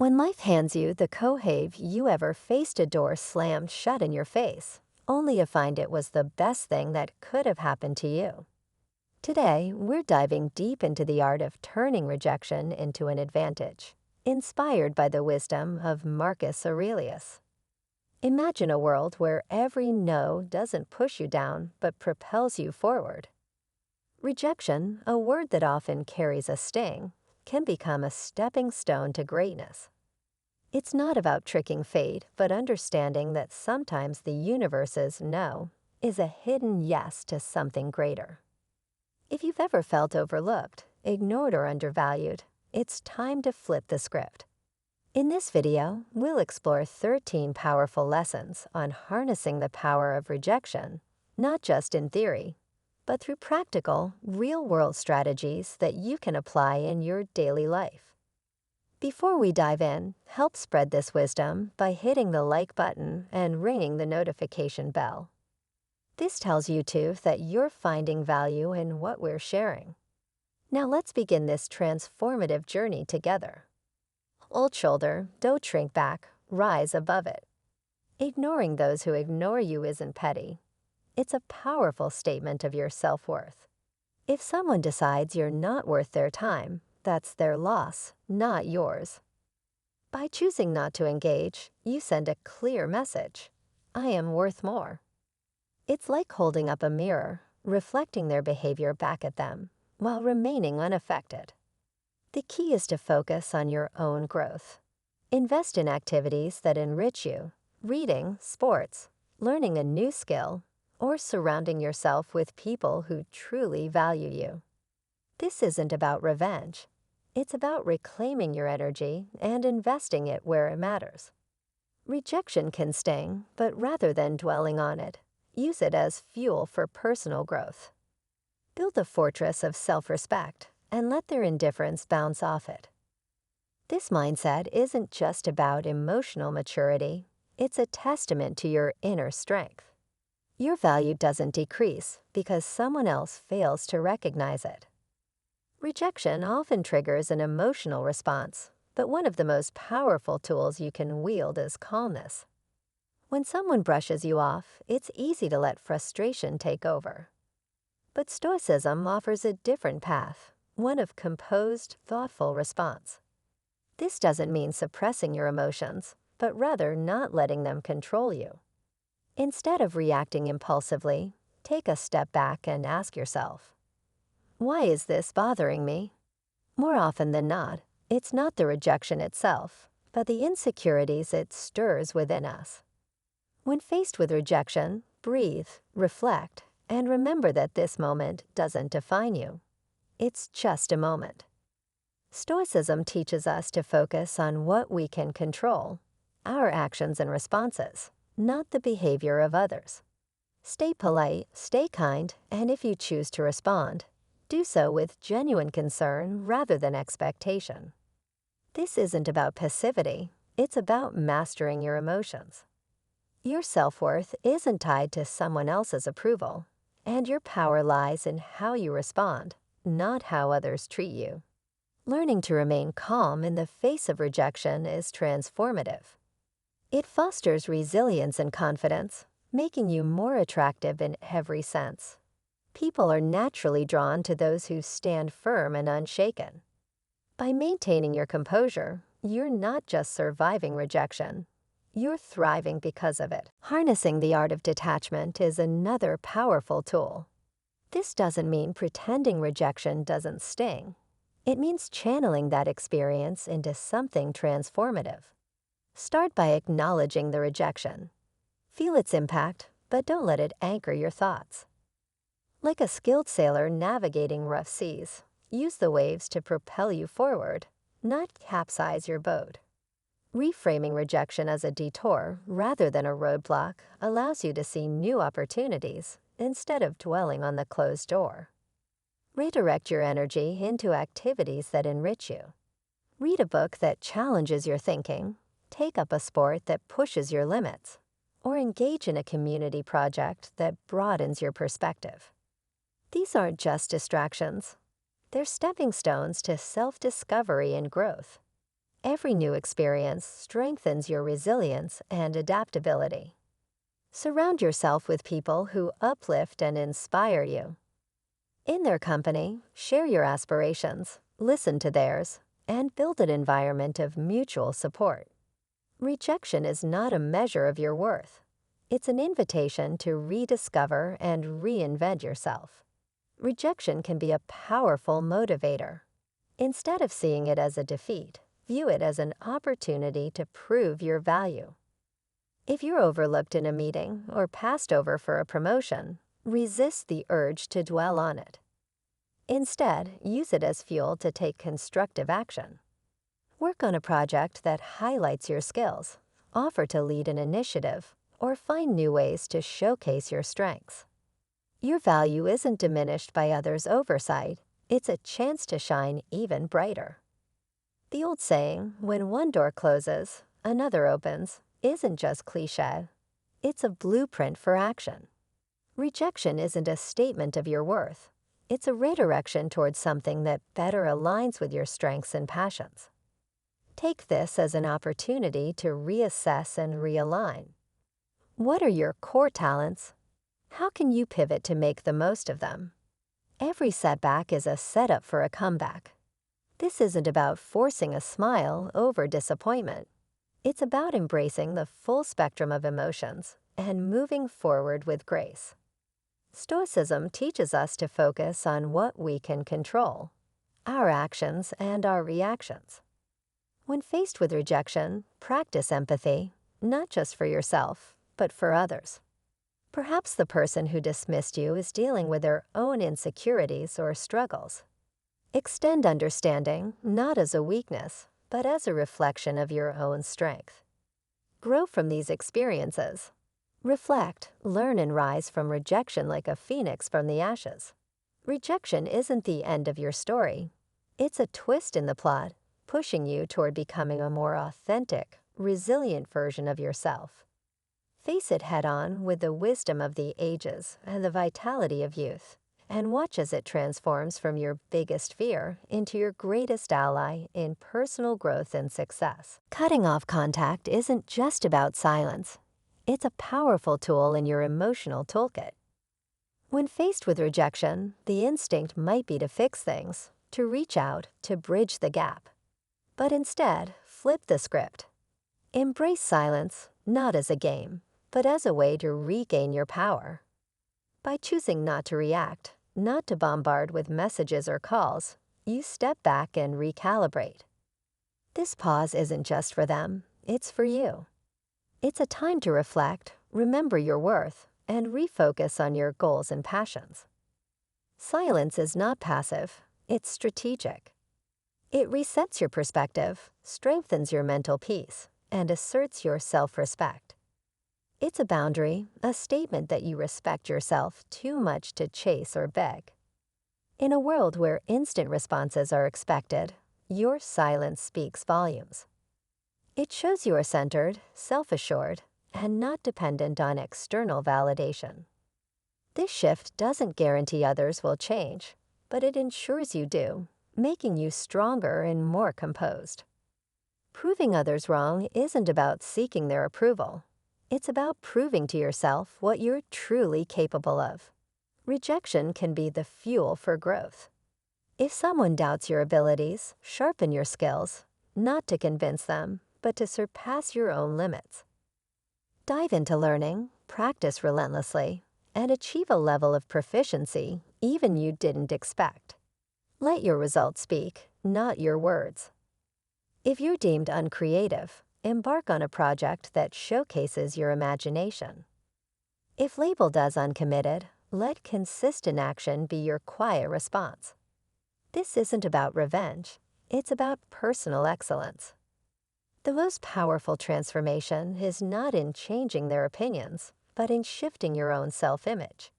When life hands you the cohave you ever faced a door slammed shut in your face, only to find it was the best thing that could have happened to you. Today, we're diving deep into the art of turning rejection into an advantage, inspired by the wisdom of Marcus Aurelius. Imagine a world where every no doesn't push you down but propels you forward. Rejection, a word that often carries a sting, can become a stepping stone to greatness. It's not about tricking fate, but understanding that sometimes the universe's no is a hidden yes to something greater. If you've ever felt overlooked, ignored, or undervalued, it's time to flip the script. In this video, we'll explore 13 powerful lessons on harnessing the power of rejection, not just in theory, but through practical, real-world strategies that you can apply in your daily life. Before we dive in, help spread this wisdom by hitting the like button and ringing the notification bell. This tells YouTube that you're finding value in what we're sharing. Now let's begin this transformative journey together. Old shoulder, don't shrink back, rise above it. Ignoring those who ignore you isn't petty. It's a powerful statement of your self-worth. If someone decides you're not worth their time, that's their loss, not yours. By choosing not to engage, you send a clear message. I am worth more. It's like holding up a mirror, reflecting their behavior back at them, while remaining unaffected. The key is to focus on your own growth. Invest in activities that enrich you, reading, sports, learning a new skill, or surrounding yourself with people who truly value you. This isn't about revenge. It's about reclaiming your energy and investing it where it matters. Rejection can sting, but rather than dwelling on it, use it as fuel for personal growth. Build a fortress of self-respect and let their indifference bounce off it. This mindset isn't just about emotional maturity, it's a testament to your inner strength. Your value doesn't decrease because someone else fails to recognize it. Rejection often triggers an emotional response, but one of the most powerful tools you can wield is calmness. When someone brushes you off, it's easy to let frustration take over. But Stoicism offers a different path, one of composed, thoughtful response. This doesn't mean suppressing your emotions, but rather not letting them control you. Instead of reacting impulsively, take a step back and ask yourself, why is this bothering me? More often than not, it's not the rejection itself, but the insecurities it stirs within us. When faced with rejection, breathe, reflect, and remember that this moment doesn't define you. It's just a moment. Stoicism teaches us to focus on what we can control, our actions and responses, not the behavior of others. Stay polite, stay kind, and if you choose to respond, do so with genuine concern rather than expectation. This isn't about passivity, it's about mastering your emotions. Your self-worth isn't tied to someone else's approval, and your power lies in how you respond, not how others treat you. Learning to remain calm in the face of rejection is transformative. It fosters resilience and confidence, making you more attractive in every sense. People are naturally drawn to those who stand firm and unshaken. By maintaining your composure, you're not just surviving rejection, you're thriving because of it. Harnessing the art of detachment is another powerful tool. This doesn't mean pretending rejection doesn't sting. It means channeling that experience into something transformative. Start by acknowledging the rejection. Feel its impact, but don't let it anchor your thoughts. Like a skilled sailor navigating rough seas, use the waves to propel you forward, not capsize your boat. Reframing rejection as a detour rather than a roadblock allows you to see new opportunities instead of dwelling on the closed door. Redirect your energy into activities that enrich you. Read a book that challenges your thinking, take up a sport that pushes your limits, or engage in a community project that broadens your perspective. These aren't just distractions. They're stepping stones to self-discovery and growth. Every new experience strengthens your resilience and adaptability. Surround yourself with people who uplift and inspire you. In their company, share your aspirations, listen to theirs, and build an environment of mutual support. Rejection is not a measure of your worth. It's an invitation to rediscover and reinvent yourself. Rejection can be a powerful motivator. Instead of seeing it as a defeat, view it as an opportunity to prove your value. If you're overlooked in a meeting or passed over for a promotion, resist the urge to dwell on it. Instead, use it as fuel to take constructive action. Work on a project that highlights your skills, offer to lead an initiative, or find new ways to showcase your strengths. Your value isn't diminished by others' oversight, it's a chance to shine even brighter. The old saying, when one door closes, another opens, isn't just cliché. It's a blueprint for action. Rejection isn't a statement of your worth. It's a redirection towards something that better aligns with your strengths and passions. Take this as an opportunity to reassess and realign. What are your core talents? How can you pivot to make the most of them? Every setback is a setup for a comeback. This isn't about forcing a smile over disappointment. It's about embracing the full spectrum of emotions and moving forward with grace. Stoicism teaches us to focus on what we can control, our actions and our reactions. When faced with rejection, practice empathy, not just for yourself, but for others. Perhaps the person who dismissed you is dealing with their own insecurities or struggles. Extend understanding, not as a weakness, but as a reflection of your own strength. Grow from these experiences. Reflect, learn, and rise from rejection like a phoenix from the ashes. Rejection isn't the end of your story. It's a twist in the plot, pushing you toward becoming a more authentic, resilient version of yourself. Face it head-on with the wisdom of the ages and the vitality of youth, and watch as it transforms from your biggest fear into your greatest ally in personal growth and success. Cutting off contact isn't just about silence. It's a powerful tool in your emotional toolkit. When faced with rejection, the instinct might be to fix things, to reach out, to bridge the gap. But instead, flip the script. Embrace silence, not as a game, but as a way to regain your power. By choosing not to react, not to bombard with messages or calls, you step back and recalibrate. This pause isn't just for them, it's for you. It's a time to reflect, remember your worth, and refocus on your goals and passions. Silence is not passive, it's strategic. It resets your perspective, strengthens your mental peace, and asserts your self-respect. It's a boundary, a statement that you respect yourself too much to chase or beg. In a world where instant responses are expected, your silence speaks volumes. It shows you are centered, self-assured, and not dependent on external validation. This shift doesn't guarantee others will change, but it ensures you do, making you stronger and more composed. Proving others wrong isn't about seeking their approval. It's about proving to yourself what you're truly capable of. Rejection can be the fuel for growth. If someone doubts your abilities, sharpen your skills, not to convince them, but to surpass your own limits. Dive into learning, practice relentlessly, and achieve a level of proficiency even you didn't expect. Let your results speak, not your words. If you're deemed uncreative, embark on a project that showcases your imagination. If labeled as uncommitted, let consistent action be your quiet response. This isn't about revenge, it's about personal excellence. The most powerful transformation is not in changing their opinions, but in shifting your own self-image.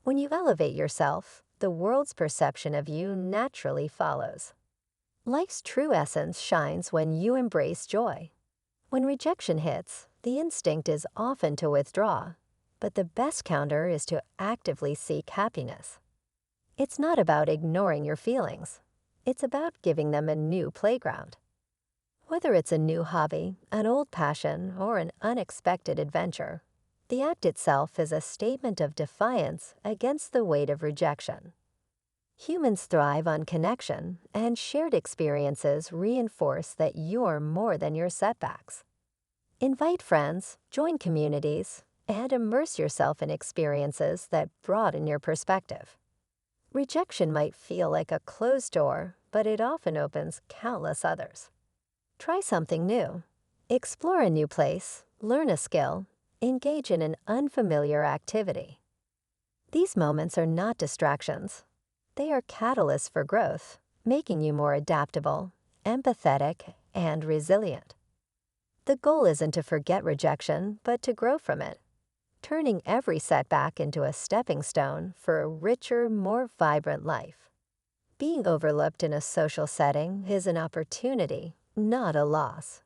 When you elevate yourself, the world's perception of you naturally follows. Life's true essence shines when you embrace joy. When rejection hits, the instinct is often to withdraw, but the best counter is to actively seek happiness. It's not about ignoring your feelings. It's about giving them a new playground. Whether it's a new hobby, an old passion, or an unexpected adventure, the act itself is a statement of defiance against the weight of rejection. Humans thrive on connection, and shared experiences reinforce that you're more than your setbacks. Invite friends, join communities, and immerse yourself in experiences that broaden your perspective. Rejection might feel like a closed door, but it often opens countless others. Try something new. Explore a new place, learn a skill, engage in an unfamiliar activity. These moments are not distractions. They are catalysts for growth, making you more adaptable, empathetic, and resilient. The goal isn't to forget rejection, but to grow from it, turning every setback into a stepping stone for a richer, more vibrant life. Being overlooked in a social setting is an opportunity, not a loss.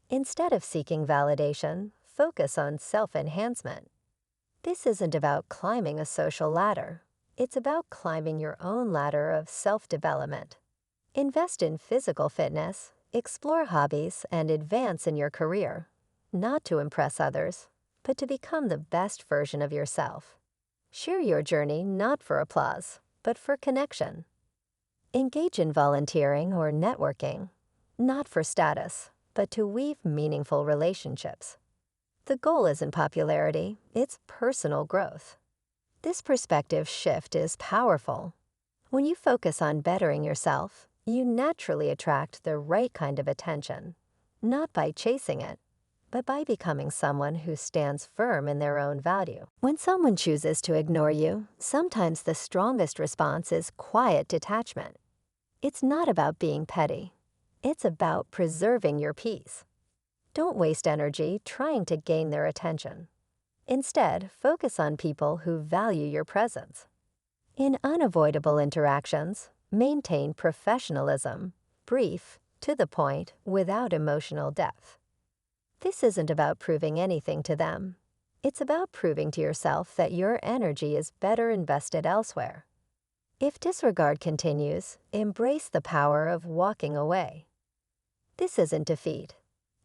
Instead of seeking validation, focus on self-enhancement. This isn't about climbing a social ladder. It's about climbing your own ladder of self-development. Invest in physical fitness, explore hobbies, and advance in your career, not to impress others, but to become the best version of yourself. Share your journey not for applause, but for connection. Engage in volunteering or networking, not for status, but to weave meaningful relationships. The goal isn't popularity, it's personal growth. This perspective shift is powerful. When you focus on bettering yourself, you naturally attract the right kind of attention, not by chasing it, but by becoming someone who stands firm in their own value. When someone chooses to ignore you, sometimes the strongest response is quiet detachment. It's not about being petty. It's about preserving your peace. Don't waste energy trying to gain their attention. Instead, focus on people who value your presence. In unavoidable interactions, maintain professionalism, brief, to the point, without emotional depth. This isn't about proving anything to them. It's about proving to yourself that your energy is better invested elsewhere. If disregard continues, embrace the power of walking away. This isn't defeat.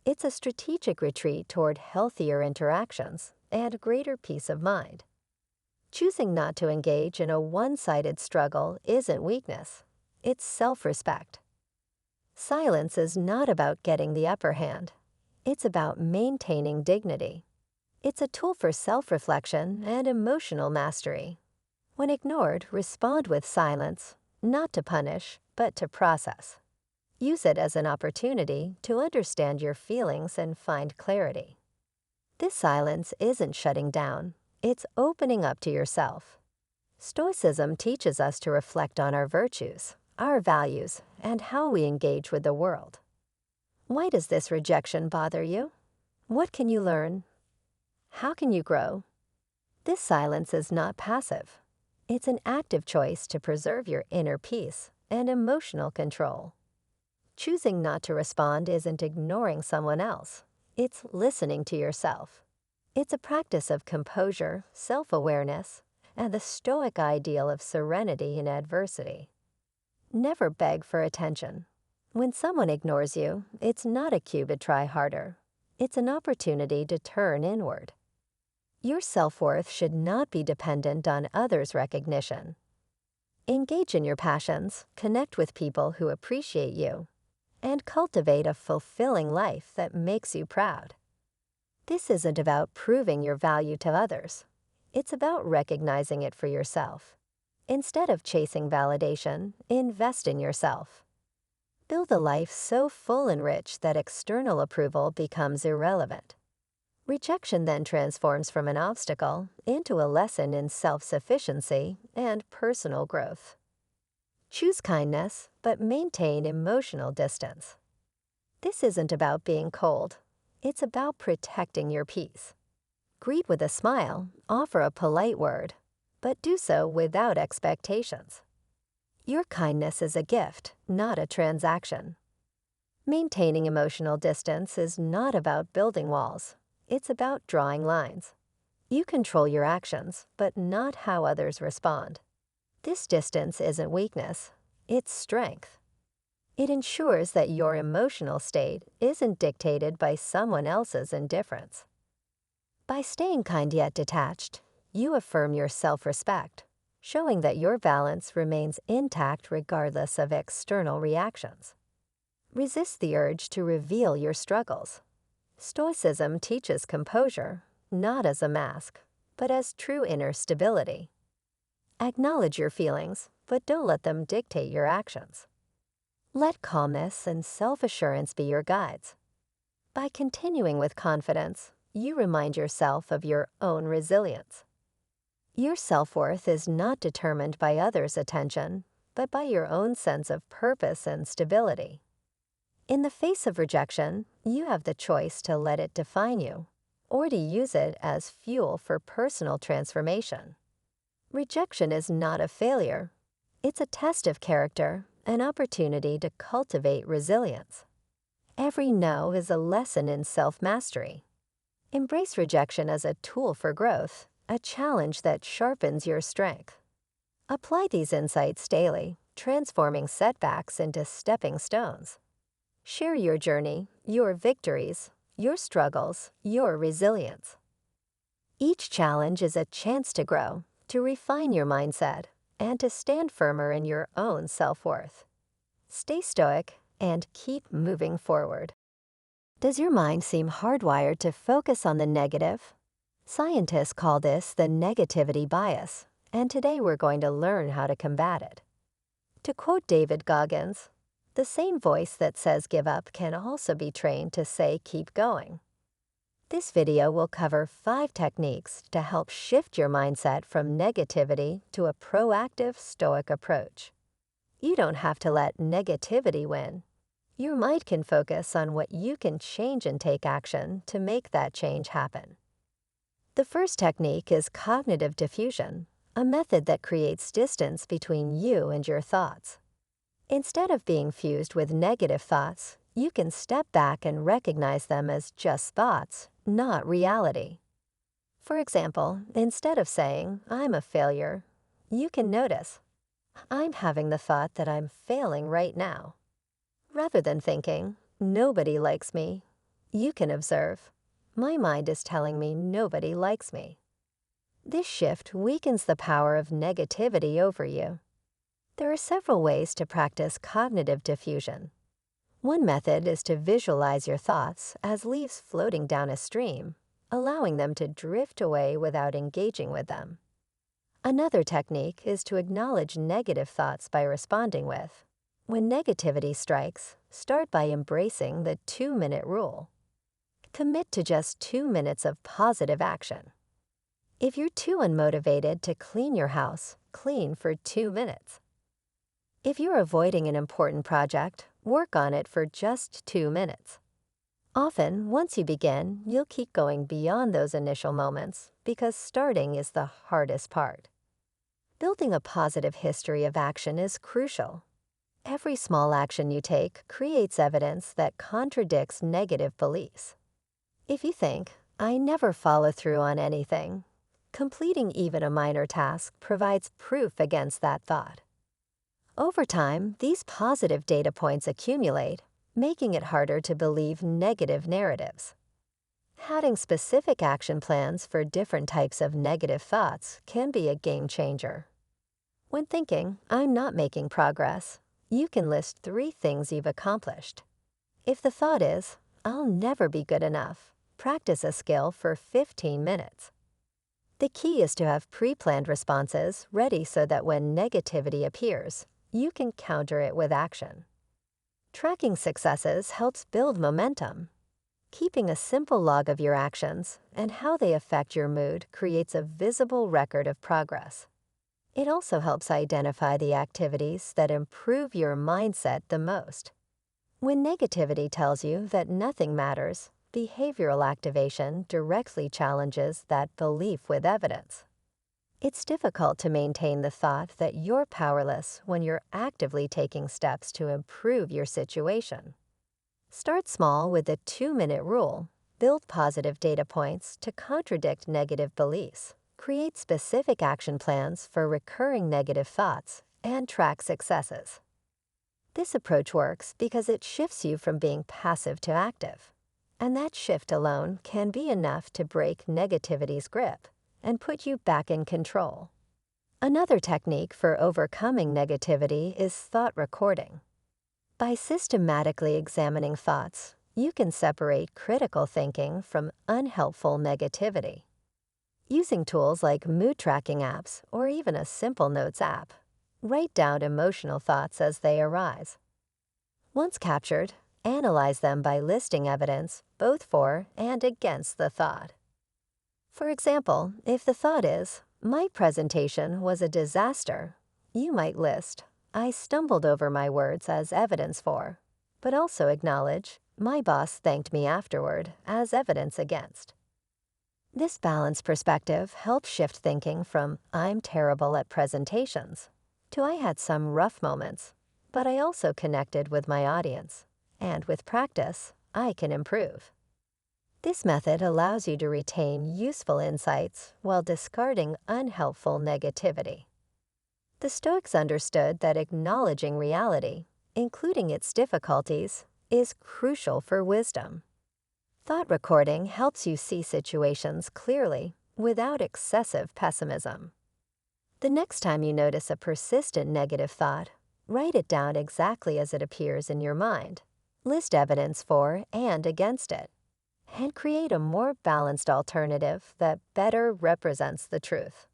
It's a strategic retreat toward healthier interactions and greater peace of mind. Choosing not to engage in a one-sided struggle isn't weakness. It's self-respect. Silence is not about getting the upper hand. It's about maintaining dignity. It's a tool for self-reflection and emotional mastery. When ignored, respond with silence, not to punish, but to process. Use it as an opportunity to understand your feelings and find clarity. This silence isn't shutting down. It's opening up to yourself. Stoicism teaches us to reflect on our virtues, our values, and how we engage with the world. Why does this rejection bother you? What can you learn? How can you grow? This silence is not passive. It's an active choice to preserve your inner peace and emotional control. Choosing not to respond isn't ignoring someone else. It's listening to yourself. It's a practice of composure, self-awareness, and the Stoic ideal of serenity in adversity. Never beg for attention. When someone ignores you, it's not a cue to try harder. It's an opportunity to turn inward. Your self-worth should not be dependent on others' recognition. Engage in your passions, connect with people who appreciate you, and cultivate a fulfilling life that makes you proud. This isn't about proving your value to others. It's about recognizing it for yourself. Instead of chasing validation, invest in yourself. Build a life so full and rich that external approval becomes irrelevant. Rejection then transforms from an obstacle into a lesson in self-sufficiency and personal growth. Choose kindness, but maintain emotional distance. This isn't about being cold. It's about protecting your peace. Greet with a smile, offer a polite word, but do so without expectations. Your kindness is a gift, not a transaction. Maintaining emotional distance is not about building walls. It's about drawing lines. You control your actions, but not how others respond. This distance isn't weakness, it's strength. It ensures that your emotional state isn't dictated by someone else's indifference. By staying kind yet detached, you affirm your self-respect, showing that your balance remains intact regardless of external reactions. Resist the urge to reveal your struggles. Stoicism teaches composure, not as a mask, but as true inner stability. Acknowledge your feelings, but don't let them dictate your actions. Let calmness and self-assurance be your guides. By continuing with confidence, you remind yourself of your own resilience. Your self-worth is not determined by others' attention, but by your own sense of purpose and stability. In the face of rejection, you have the choice to let it define you, or to use it as fuel for personal transformation. Rejection is not a failure. It's a test of character, an opportunity to cultivate resilience. Every no is a lesson in self-mastery. Embrace rejection as a tool for growth, a challenge that sharpens your strength. Apply these insights daily, transforming setbacks into stepping stones. Share your journey, your victories, your struggles, your resilience. Each challenge is a chance to grow, to refine your mindset, and to stand firmer in your own self-worth. Stay stoic and keep moving forward. Does your mind seem hardwired to focus on the negative? Scientists call this the negativity bias, and today we're going to learn how to combat it. To quote David Goggins, "The same voice that says give up can also be trained to say keep going." This video will cover 5 techniques to help shift your mindset from negativity to a proactive Stoic approach. You don't have to let negativity win. Your mind can focus on what you can change and take action to make that change happen. The first technique is cognitive diffusion, a method that creates distance between you and your thoughts. Instead of being fused with negative thoughts, you can step back and recognize them as just thoughts, not reality. For example, instead of saying, "I'm a failure," you can notice, "I'm having the thought that I'm failing right now." Rather than thinking, "Nobody likes me," you can observe, "My mind is telling me nobody likes me." This shift weakens the power of negativity over you. There are several ways to practice cognitive diffusion. One method is to visualize your thoughts as leaves floating down a stream, allowing them to drift away without engaging with them. Another technique is to acknowledge negative thoughts by responding with, when negativity strikes, start by embracing the 2-minute rule. Commit to just 2 minutes of positive action. If you're too unmotivated to clean your house, clean for 2 minutes. If you're avoiding an important project, work on it for just 2 minutes. Often, once you begin, you'll keep going beyond those initial moments because starting is the hardest part. Building a positive history of action is crucial. Every small action you take creates evidence that contradicts negative beliefs. If you think, "I never follow through on anything," completing even a minor task provides proof against that thought. Over time, these positive data points accumulate, making it harder to believe negative narratives. Having specific action plans for different types of negative thoughts can be a game changer. When thinking, "I'm not making progress," you can list 3 things you've accomplished. If the thought is, "I'll never be good enough," practice a skill for 15 minutes. The key is to have pre-planned responses ready so that when negativity appears, you can counter it with action. Tracking successes helps build momentum. Keeping a simple log of your actions and how they affect your mood creates a visible record of progress. It also helps identify the activities that improve your mindset the most. When negativity tells you that nothing matters, behavioral activation directly challenges that belief with evidence. It's difficult to maintain the thought that you're powerless when you're actively taking steps to improve your situation. Start small with the 2-minute rule. Build positive data points to contradict negative beliefs. Create specific action plans for recurring negative thoughts and track successes. This approach works because it shifts you from being passive to active. And that shift alone can be enough to break negativity's grip and put you back in control. Another technique for overcoming negativity is thought recording. By systematically examining thoughts, you can separate critical thinking from unhelpful negativity. Using tools like mood tracking apps or even a simple notes app, write down emotional thoughts as they arise. Once captured, analyze them by listing evidence both for and against the thought. For example, if the thought is, "My presentation was a disaster," you might list, "I stumbled over my words" as evidence for, but also acknowledge, "My boss thanked me afterward" as evidence against. This balanced perspective helps shift thinking from "I'm terrible at presentations" to "I had some rough moments, but I also connected with my audience, and with practice, I can improve." This method allows you to retain useful insights while discarding unhelpful negativity. The Stoics understood that acknowledging reality, including its difficulties, is crucial for wisdom. Thought recording helps you see situations clearly without excessive pessimism. The next time you notice a persistent negative thought, write it down exactly as it appears in your mind. List evidence for and against it, and create a more balanced alternative that better represents the truth.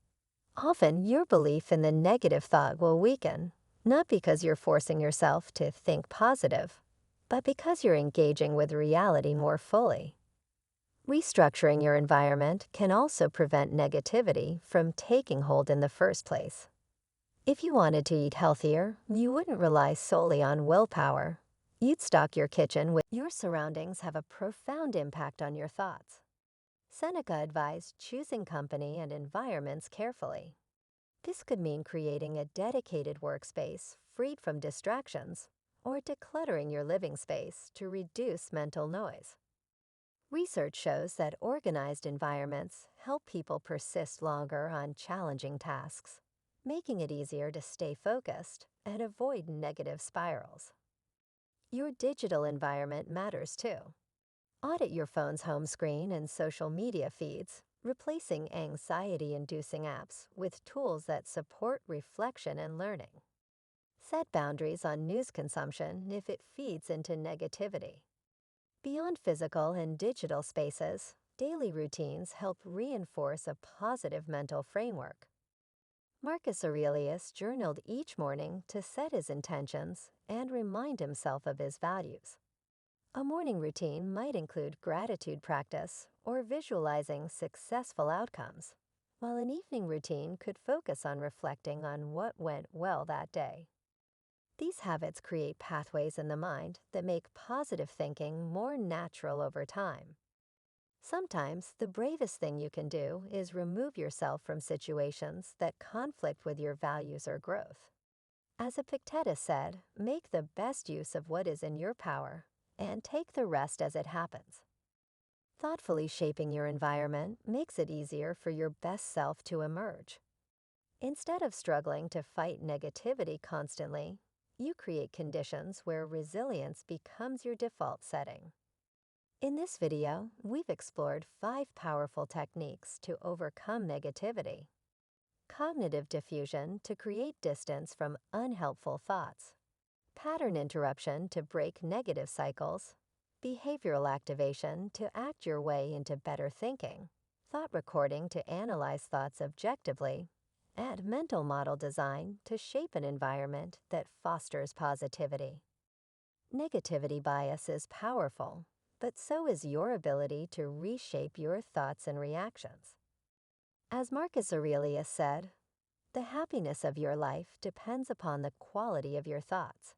Often, your belief in the negative thought will weaken, not because you're forcing yourself to think positive, but because you're engaging with reality more fully. Restructuring your environment can also prevent negativity from taking hold in the first place. If you wanted to eat healthier, you wouldn't rely solely on willpower. You'd stock your kitchen with your surroundings have a profound impact on your thoughts. Seneca advised choosing company and environments carefully. This could mean creating a dedicated workspace freed from distractions or decluttering your living space to reduce mental noise. Research shows that organized environments help people persist longer on challenging tasks, making it easier to stay focused and avoid negative spirals. Your digital environment matters too. Audit your phone's home screen and social media feeds, replacing anxiety-inducing apps with tools that support reflection and learning. Set boundaries on news consumption if it feeds into negativity. Beyond physical and digital spaces, daily routines help reinforce a positive mental framework. Marcus Aurelius journaled each morning to set his intentions and remind himself of his values. A morning routine might include gratitude practice or visualizing successful outcomes, while an evening routine could focus on reflecting on what went well that day. These habits create pathways in the mind that make positive thinking more natural over time. Sometimes the bravest thing you can do is remove yourself from situations that conflict with your values or growth. As Epictetus said, make the best use of what is in your power and take the rest as it happens. Thoughtfully shaping your environment makes it easier for your best self to emerge. Instead of struggling to fight negativity constantly, you create conditions where resilience becomes your default setting. In this video, we've explored 5 powerful techniques to overcome negativity. Cognitive diffusion to create distance from unhelpful thoughts. Pattern interruption to break negative cycles. Behavioral activation to act your way into better thinking. Thought recording to analyze thoughts objectively. And mental model design to shape an environment that fosters positivity. Negativity bias is powerful, but so is your ability to reshape your thoughts and reactions. As Marcus Aurelius said, "The happiness of your life depends upon the quality of your thoughts."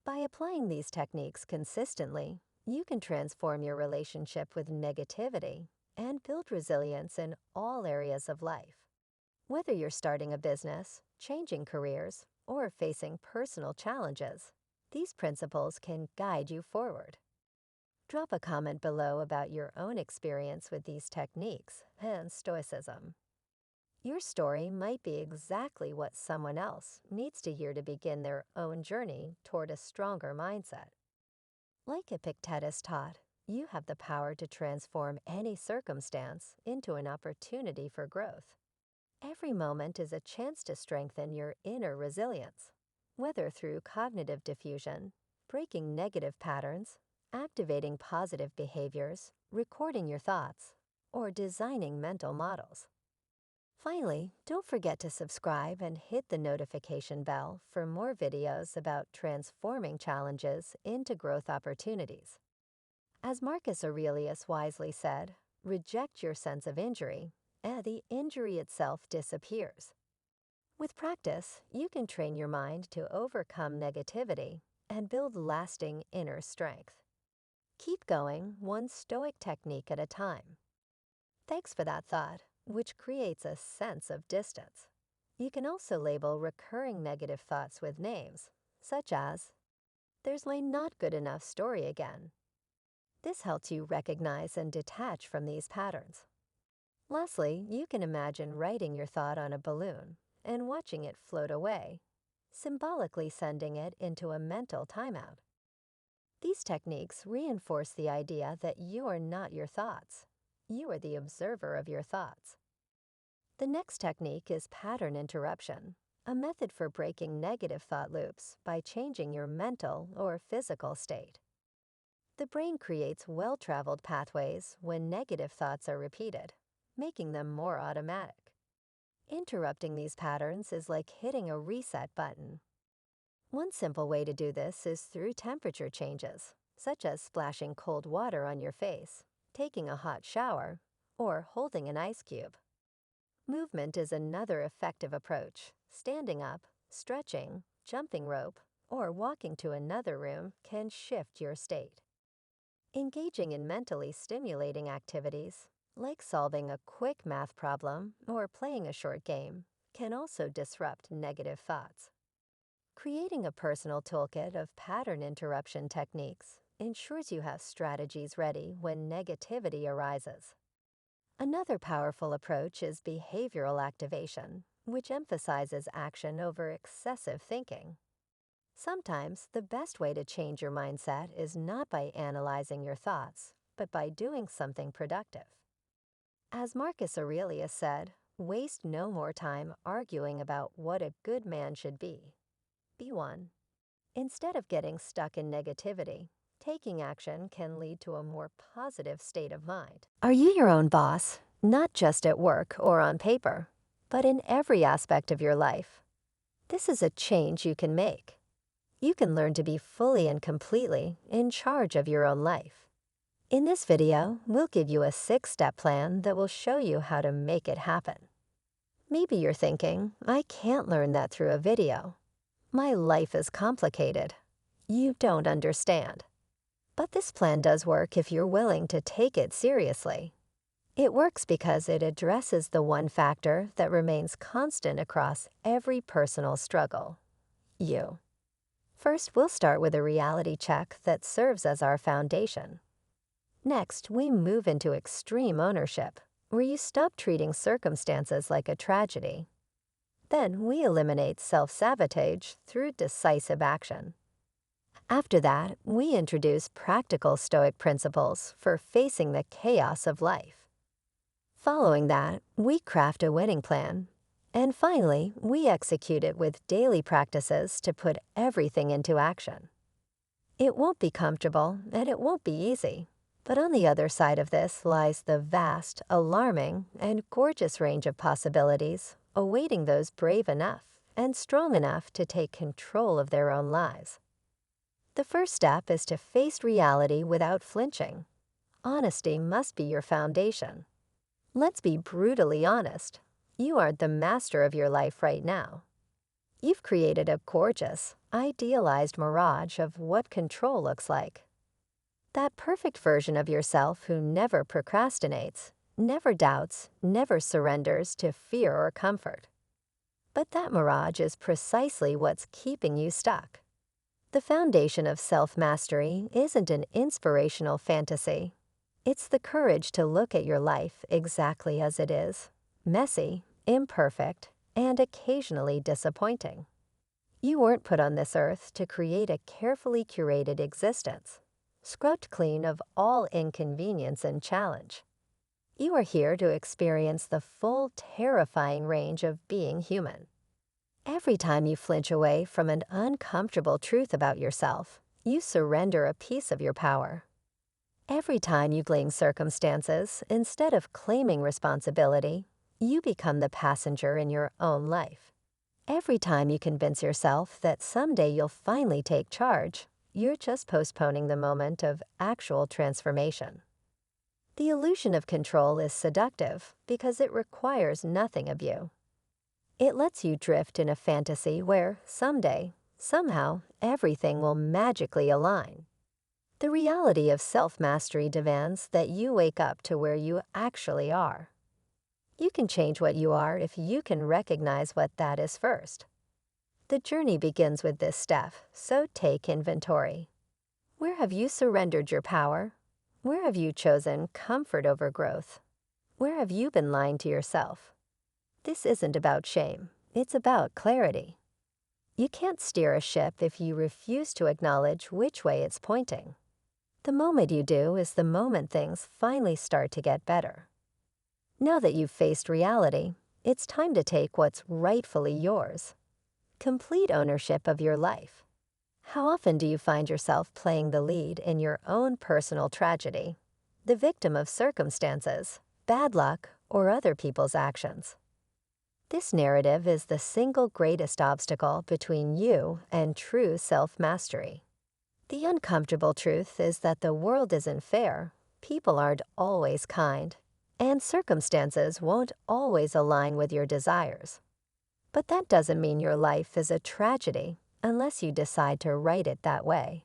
By applying these techniques consistently, you can transform your relationship with negativity and build resilience in all areas of life. Whether you're starting a business, changing careers, or facing personal challenges, these principles can guide you forward. Drop a comment below about your own experience with these techniques and Stoicism. Your story might be exactly what someone else needs to hear to begin their own journey toward a stronger mindset. Like Epictetus taught, you have the power to transform any circumstance into an opportunity for growth. Every moment is a chance to strengthen your inner resilience, whether through cognitive diffusion, breaking negative patterns, activating positive behaviors, recording your thoughts, or designing mental models. Finally, don't forget to subscribe and hit the notification bell for more videos about transforming challenges into growth opportunities. As Marcus Aurelius wisely said, reject your sense of injury, and the injury itself disappears. With practice, you can train your mind to overcome negativity and build lasting inner strength. Keep going one Stoic technique at a time. Thanks for that thought, which creates a sense of distance. You can also label recurring negative thoughts with names, such as, "There's my not good enough story again." This helps you recognize and detach from these patterns. Lastly, you can imagine writing your thought on a balloon and watching it float away, symbolically sending it into a mental timeout. These techniques reinforce the idea that you are not your thoughts. You are the observer of your thoughts. The next technique is pattern interruption, a method for breaking negative thought loops by changing your mental or physical state. The brain creates well-traveled pathways when negative thoughts are repeated, making them more automatic. Interrupting these patterns is like hitting a reset button. One simple way to do this is through temperature changes, such as splashing cold water on your face, taking a hot shower, or holding an ice cube. Movement is another effective approach. Standing up, stretching, jumping rope, or walking to another room can shift your state. Engaging in mentally stimulating activities, like solving a quick math problem or playing a short game, can also disrupt negative thoughts. Creating a personal toolkit of pattern interruption techniques ensures you have strategies ready when negativity arises. Another powerful approach is behavioral activation, which emphasizes action over excessive thinking. Sometimes the best way to change your mindset is not by analyzing your thoughts, but by doing something productive. As Marcus Aurelius said, waste no more time arguing about what a good man should be. Be one. Instead of getting stuck in negativity, taking action can lead to a more positive state of mind. Are you your own boss, not just at work or on paper, but in every aspect of your life? This is a change you can make. You can learn to be fully and completely in charge of your own life. In this video, we'll give you a 6-step plan that will show you how to make it happen. Maybe you're thinking, I can't learn that through a video. My life is complicated. You don't understand. But this plan does work if you're willing to take it seriously. It works because it addresses the one factor that remains constant across every personal struggle: you. First, we'll start with a reality check that serves as our foundation. Next, we move into extreme ownership, where you stop treating circumstances like a tragedy. Then we eliminate self-sabotage through decisive action. After that, we introduce practical Stoic principles for facing the chaos of life. Following that, we craft a winning plan. And finally, we execute it with daily practices to put everything into action. It won't be comfortable and it won't be easy, but on the other side of this lies the vast, alarming, and gorgeous range of possibilities awaiting those brave enough and strong enough to take control of their own lives. The first step is to face reality without flinching. Honesty must be your foundation. Let's be brutally honest. You aren't the master of your life right now. You've created a gorgeous, idealized mirage of what control looks like. That perfect version of yourself who never procrastinates, never doubts, never surrenders to fear or comfort. But that mirage is precisely what's keeping you stuck. The foundation of self-mastery isn't an inspirational fantasy. It's the courage to look at your life exactly as it is, messy, imperfect, and occasionally disappointing. You weren't put on this earth to create a carefully curated existence, scrubbed clean of all inconvenience and challenge. You are here to experience the full, terrifying range of being human. Every time you flinch away from an uncomfortable truth about yourself, you surrender a piece of your power. Every time you blame circumstances instead of claiming responsibility, you become the passenger in your own life. Every time you convince yourself that someday you'll finally take charge, you're just postponing the moment of actual transformation. The illusion of control is seductive because it requires nothing of you. It lets you drift in a fantasy where someday, somehow, everything will magically align. The reality of self-mastery demands that you wake up to where you actually are. You can change what you are if you can recognize what that is first. The journey begins with this step, so take inventory. Where have you surrendered your power? Where have you chosen comfort over growth? Where have you been lying to yourself? This isn't about shame, it's about clarity. You can't steer a ship if you refuse to acknowledge which way it's pointing. The moment you do is the moment things finally start to get better. Now that you've faced reality, it's time to take what's rightfully yours. Complete ownership of your life. How often do you find yourself playing the lead in your own personal tragedy, the victim of circumstances, bad luck, or other people's actions? This narrative is the single greatest obstacle between you and true self-mastery. The uncomfortable truth is that the world isn't fair, people aren't always kind, and circumstances won't always align with your desires. But that doesn't mean your life is a tragedy unless you decide to write it that way.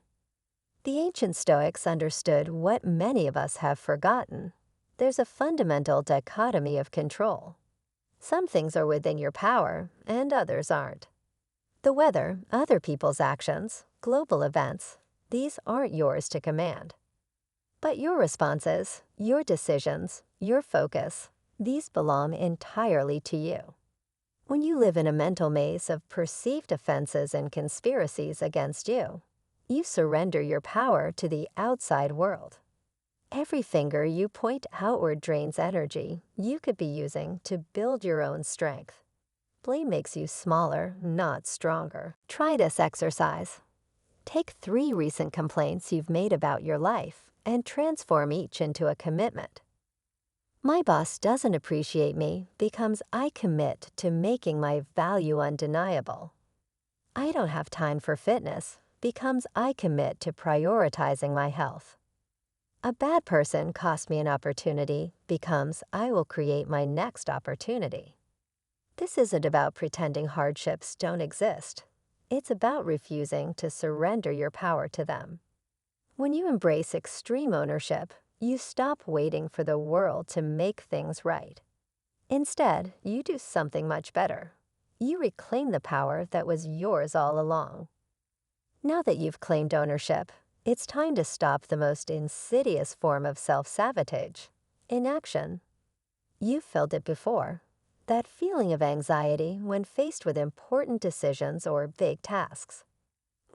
The ancient Stoics understood what many of us have forgotten. There's a fundamental dichotomy of control. Some things are within your power, and others aren't. The weather, other people's actions, global events, these aren't yours to command. But your responses, your decisions, your focus, these belong entirely to you. When you live in a mental maze of perceived offenses and conspiracies against you, you surrender your power to the outside world. Every finger you point outward drains energy you could be using to build your own strength. Blame makes you smaller, not stronger. Try this exercise. Take 3 recent complaints you've made about your life and transform each into a commitment. My boss doesn't appreciate me becomes I commit to making my value undeniable. I don't have time for fitness becomes I commit to prioritizing my health. A bad person cost me an opportunity becomes I will create my next opportunity. This isn't about pretending hardships don't exist. It's about refusing to surrender your power to them. When you embrace extreme ownership, you stop waiting for the world to make things right. Instead, you do something much better. You reclaim the power that was yours all along. Now that you've claimed ownership, it's time to stop the most insidious form of self-sabotage, inaction. You've felt it before. That feeling of anxiety when faced with important decisions or big tasks.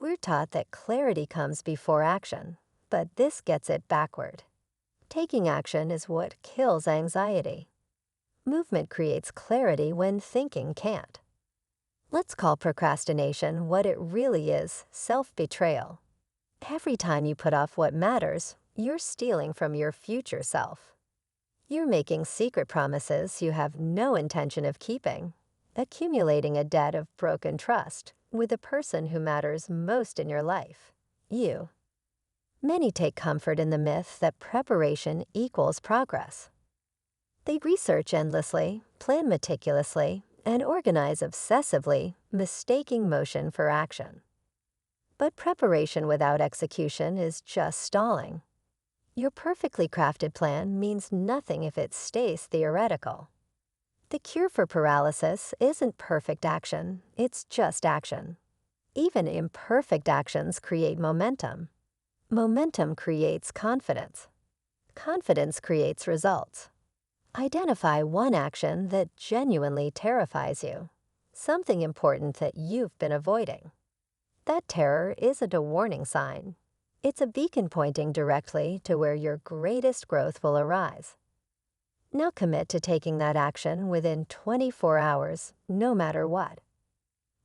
We're taught that clarity comes before action, but this gets it backward. Taking action is what kills anxiety. Movement creates clarity when thinking can't. Let's call procrastination what it really is, self-betrayal. Every time you put off what matters, you're stealing from your future self. You're making secret promises you have no intention of keeping, accumulating a debt of broken trust with the person who matters most in your life, you. Many take comfort in the myth that preparation equals progress. They research endlessly, plan meticulously, and organize obsessively, mistaking motion for action. But preparation without execution is just stalling. Your perfectly crafted plan means nothing if it stays theoretical. The cure for paralysis isn't perfect action, it's just action. Even imperfect actions create momentum. Momentum creates confidence. Confidence creates results. Identify one action that genuinely terrifies you, something important that you've been avoiding. That terror isn't a warning sign. It's a beacon pointing directly to where your greatest growth will arise. Now commit to taking that action within 24 hours, no matter what.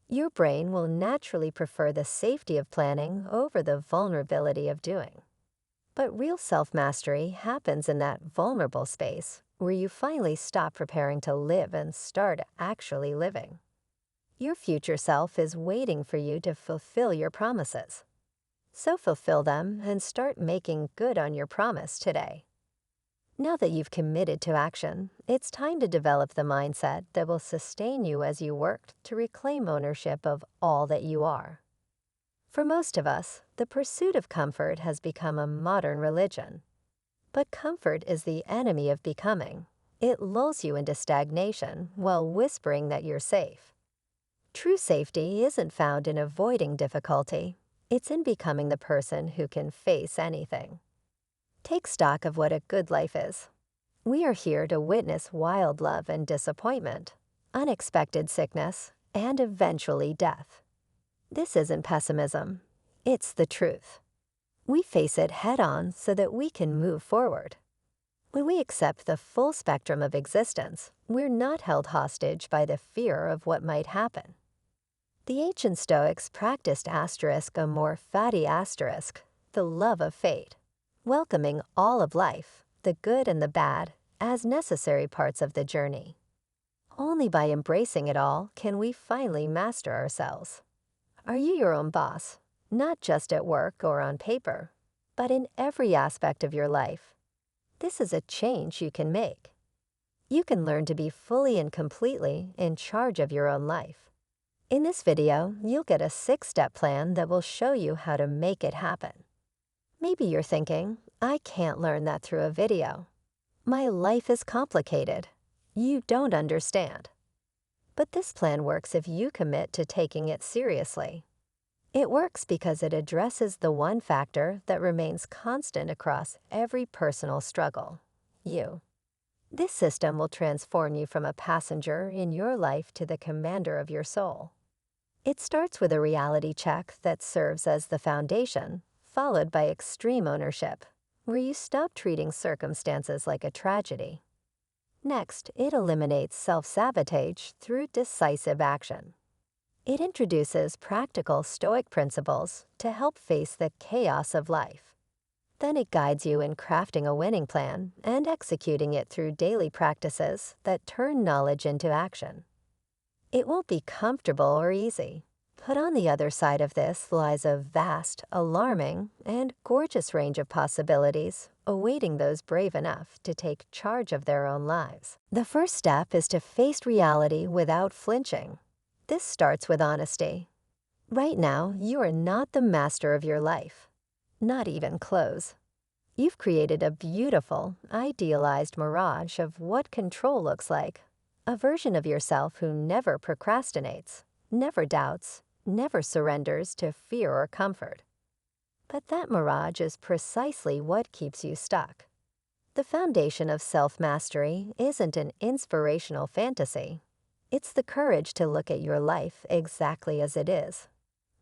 Your brain will naturally prefer the safety of planning over the vulnerability of doing. But real self-mastery happens in that vulnerable space where you finally stop preparing to live and start actually living. Your future self is waiting for you to fulfill your promises. So fulfill them and start making good on your promise today. Now that you've committed to action, it's time to develop the mindset that will sustain you as you work to reclaim ownership of all that you are. For most of us, the pursuit of comfort has become a modern religion. But comfort is the enemy of becoming. It lulls you into stagnation while whispering that you're safe. True safety isn't found in avoiding difficulty. It's in becoming the person who can face anything. Take stock of what a good life is. We are here to witness wild love and disappointment, unexpected sickness, and eventually death. This isn't pessimism. It's the truth. We face it head-on so that we can move forward. When we accept the full spectrum of existence, we're not held hostage by the fear of what might happen. The ancient Stoics practiced *amor fati*, the love of fate, welcoming all of life, the good and the bad, as necessary parts of the journey. Only by embracing it all can we finally master ourselves. Are you your own boss, not just at work or on paper, but in every aspect of your life? This is a change you can make. You can learn to be fully and completely in charge of your own life. In this video, you'll get a 6-step plan that will show you how to make it happen. Maybe you're thinking, I can't learn that through a video. My life is complicated. You don't understand. But this plan works if you commit to taking it seriously. It works because it addresses the one factor that remains constant across every personal struggle: you. This system will transform you from a passenger in your life to the commander of your soul. It starts with a reality check that serves as the foundation, followed by extreme ownership, where you stop treating circumstances like a tragedy. Next, it eliminates self-sabotage through decisive action. It introduces practical Stoic principles to help face the chaos of life. Then it guides you in crafting a winning plan and executing it through daily practices that turn knowledge into action. It won't be comfortable or easy, but on the other side of this lies a vast, alarming, and gorgeous range of possibilities awaiting those brave enough to take charge of their own lives. The first step is to face reality without flinching. This starts with honesty. Right now, you are not the master of your life. Not even close. You've created a beautiful, idealized mirage of what control looks like. A version of yourself who never procrastinates, never doubts, never surrenders to fear or comfort. But that mirage is precisely what keeps you stuck. The foundation of self-mastery isn't an inspirational fantasy. It's the courage to look at your life exactly as it is.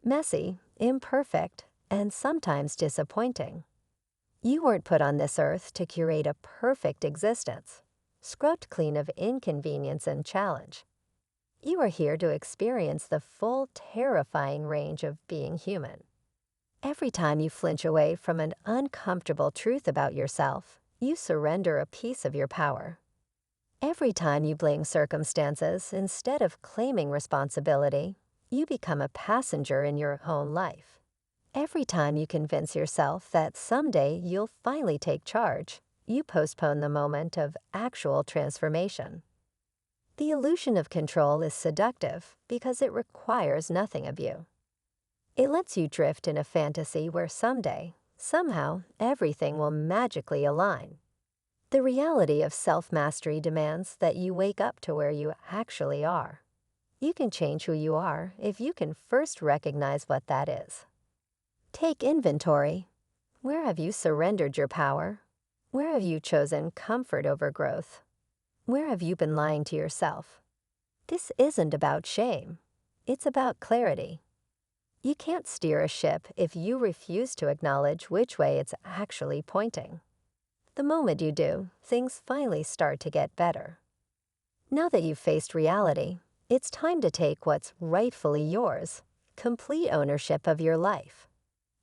Messy, imperfect, and sometimes disappointing. You weren't put on this earth to curate a perfect existence, scrubbed clean of inconvenience and challenge. You are here to experience the full, terrifying range of being human. Every time you flinch away from an uncomfortable truth about yourself, you surrender a piece of your power. Every time you blame circumstances instead of claiming responsibility, you become a passenger in your own life. Every time you convince yourself that someday you'll finally take charge, you postpone the moment of actual transformation. The illusion of control is seductive because it requires nothing of you. It lets you drift in a fantasy where someday, somehow, everything will magically align. The reality of self-mastery demands that you wake up to where you actually are. You can change who you are if you can first recognize what that is. Take inventory. Where have you surrendered your power? Where have you chosen comfort over growth? Where have you been lying to yourself? This isn't about shame. It's about clarity. You can't steer a ship if you refuse to acknowledge which way it's actually pointing. The moment you do, things finally start to get better. Now that you've faced reality, it's time to take what's rightfully yours, complete ownership of your life.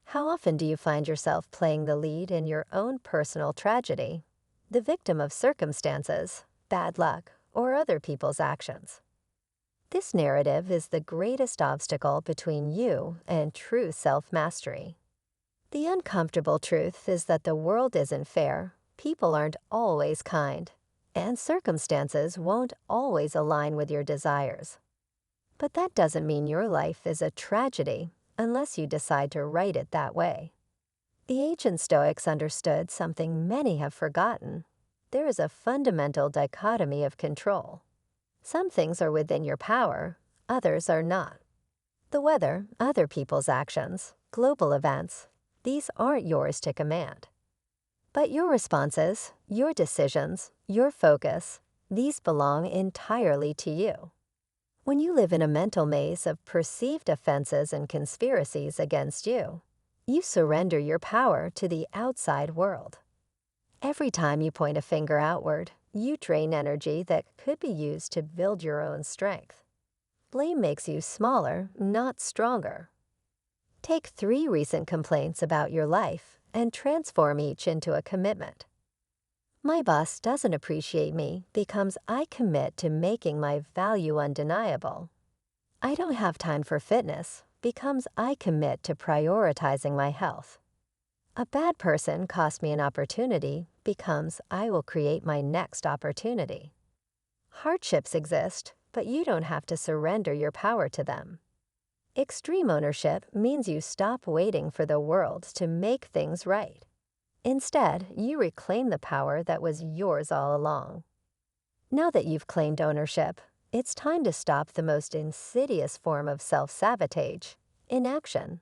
How often do you find yourself playing the lead in your own personal tragedy, the victim of circumstances, bad luck, or other people's actions? This narrative is the greatest obstacle between you and true self-mastery. The uncomfortable truth is that the world isn't fair, people aren't always kind, and circumstances won't always align with your desires. But that doesn't mean your life is a tragedy unless you decide to write it that way. The ancient Stoics understood something many have forgotten. There is a fundamental dichotomy of control. Some things are within your power, others are not. The weather, other people's actions, global events, these aren't yours to command. But your responses, your decisions, your focus, these belong entirely to you. When you live in a mental maze of perceived offenses and conspiracies against you, you surrender your power to the outside world. Every time you point a finger outward, you drain energy that could be used to build your own strength. Blame makes you smaller, not stronger. Take 3 recent complaints about your life and transform each into a commitment. My boss doesn't appreciate me becomes I commit to making my value undeniable. I don't have time for fitness becomes I commit to prioritizing my health. A bad person cost me an opportunity becomes I will create my next opportunity. Hardships exist, but you don't have to surrender your power to them. Extreme ownership means you stop waiting for the world to make things right. Instead, you reclaim the power that was yours all along. Now that you've claimed ownership, it's time to stop the most insidious form of self-sabotage, inaction.